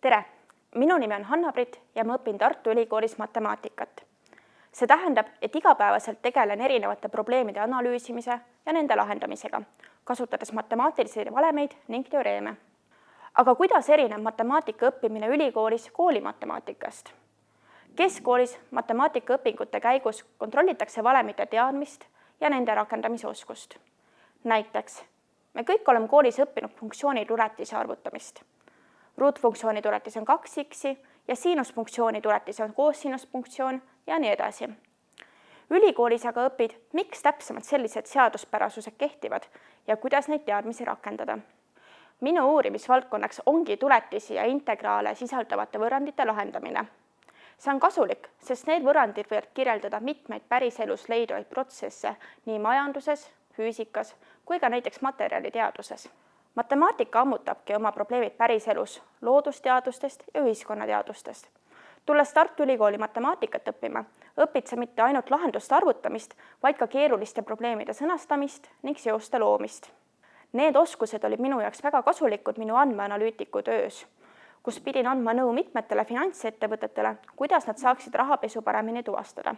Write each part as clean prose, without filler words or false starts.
Tere! Minu nimi on Hanna-Britt ja ma õpin Tartu Ülikoolis matemaatikat. See tähendab, et igapäevaselt tegelen erinevate probleemide analüüsimise ja nende lahendamisega, kasutades matemaatilisi valemeid ning teoreeme. Aga kuidas erineb matemaatika õppimine ülikoolis koolimatemaatikast? Keskkoolis matemaatikaõpingute käigus kontrollitakse valemite teadmist ja nende rakendamise oskust. Näiteks, me kõik oleme koolis õppinud funktsioonituletise arvutamist. Ruutfunktsiooni tuletis on 2x ja siinusfunktsiooni tuletis on koosinuspunktsioon ja nii edasi. Ülikoolis aga õpid, miks täpsemalt sellised seaduspärasused kehtivad ja kuidas neid teadmisi rakendada. Minu uurimisvaldkonnaks ongi tuletisi ja integraale sisaldavate võrrandite lahendamine. See on kasulik, sest need võrrandid võivad kirjeldada mitmeid päriselus leiduvaid protsesse nii majanduses, füüsikas kui ka näiteks materjaliteaduses. Matemaatika ammutabki oma probleemid päriselus loodusteadustest ja ühiskonnateadustest. Tulles Tartu Ülikooli matemaatikat õppima, õpid sa mitte ainult lahenduste arvutamist, vaid ka keeruliste probleemide sõnastamist ning seoste loomist. Need oskused olid minu jaoks väga kasulikud minu andmeanalüütiku töös, kus pidin andma nõu mitmetele finantsettevõtetele, kuidas nad saaksid rahapesu paremini tuvastada.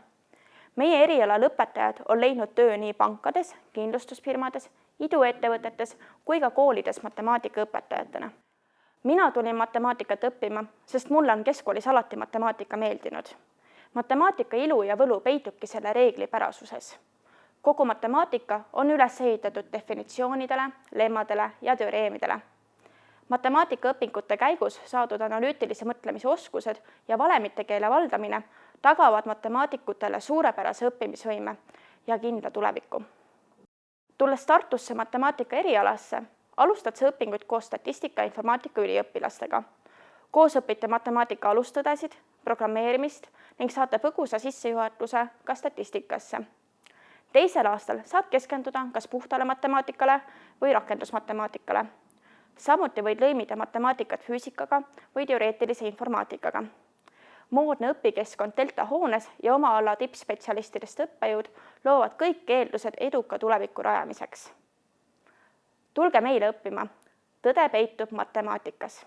Meie eriala lõpetajad on leidnud töö nii pankades, kindlustusfirmades, iduettevõtetes kui ka koolides matemaatikaõpetajatena. Mina tulin matemaatikat õppima, sest mulle on keskkoolis alati matemaatika meeldinud. Matemaatika ilu ja võlu peitubki selle reeglipärasuses. Kogu matemaatika on üles ehitatud definitsioonidele, lemmadele ja teoreemidele. Matemaatikaõpingute käigus saadud analüütilise mõtlemise oskused ja valemite keele valdamine tagavad matemaatikutele suurepärase õppimisvõime ja kindla tuleviku. Tulles Tartusse matemaatika erialasse, alustad sa õpinguid koos statistika ja informaatika üliõpilastega. Koos õpite matemaatika alustõdesid, programmeerimist ning saate põgusa sissejuhatuse ka statistikasse. Teisel aastal saad keskenduda kas puhtale matemaatikale või rakendusmatemaatikale. Samuti võid lõimida matemaatikat füüsikaga või teoreetilise informaatikaga. Moodne õpikeskkond Delta hoones ja oma ala tippspetsialistidest õppejõud loovad kõik eeldused eduka tuleviku rajamiseks. Tulge meile õppima. Tõde peitub matemaatikas.